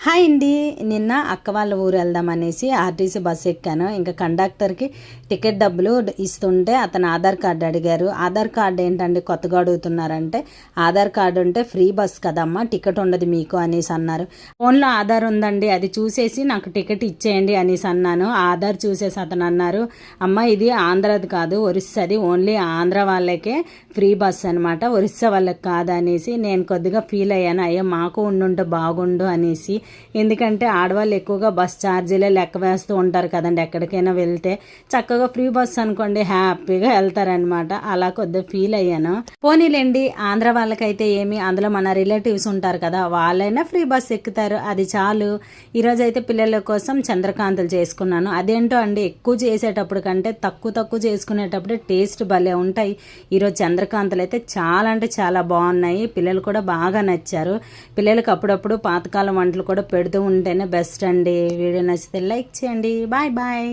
Hi అండి. నిన్న అక్క వాళ్ళ ఊరు వెళ్దామనేసి ఆర్టీసీ బస్సు ఎక్కాను. ఇంకా కండక్టర్కి టికెట్ డబ్బులు ఇస్తుంటే అతను ఆధార్ కార్డు అడిగారు. ఆధార్ కార్డు ఏంటండి కొత్తగా అడుగుతున్నారంటే, ఆధార్ కార్డు ఉంటే ఫ్రీ బస్ కదమ్మా, టికెట్ ఉండదు మీకు అనేసి అన్నారు. ఫోన్లో ఆధార్ ఉందండి, అది చూసేసి నాకు టికెట్ ఇచ్చేయండి అనేసి అన్నాను. ఆధార్ చూసేసి అతను అన్నారు, అమ్మ ఇది ఆంధ్రది కాదు, ఒరిస్సాది, ఓన్లీ ఆంధ్ర వాళ్ళకే ఫ్రీ బస్ అనమాట, ఒరిస్సా వాళ్ళకి కాదు అనేసి. నేను కొద్దిగా ఫీల్ అయ్యాను, అయ్యో మాకు ఉండుంటే బాగుండు అనేసి. ఎందుకంటే ఆడవాళ్ళు ఎక్కువగా బస్ ఛార్జీలే లెక్క వేస్తూ ఉంటారు కదండి. ఎక్కడికైనా వెళ్తే చక్కగా ఫ్రీ బస్ అనుకోండి, హ్యాపీగా వెళ్తారనమాట. అలా కొద్దిగా ఫీల్ అయ్యాను. పోనీలేండి, ఆంధ్ర వాళ్ళకైతే ఏమి, అందులో మన రిలేటివ్స్ ఉంటారు కదా, వాళ్ళైనా ఫ్రీ బస్ ఎక్కుతారు, అది చాలు. ఈరోజు అయితే పిల్లల కోసం చంద్రకాంతలు చేసుకున్నాను. అదేంటో అండి, ఎక్కువ చేసేటప్పుడు కంటే తక్కువ చేసుకునేటప్పుడు టేస్ట్ భలే ఉంటాయి. ఈరోజు చంద్రకాంతలు అయితే చాలా అంటే చాలా బాగున్నాయి. పిల్లలు కూడా బాగా నచ్చారు. పిల్లలకి అప్పుడప్పుడు పాతకాలం వంటలు కూడా పెడుతూ ఉంటేనే బెస్ట్ అండి. వీడియో నచ్చితే లైక్ చేయండి. Bye bye.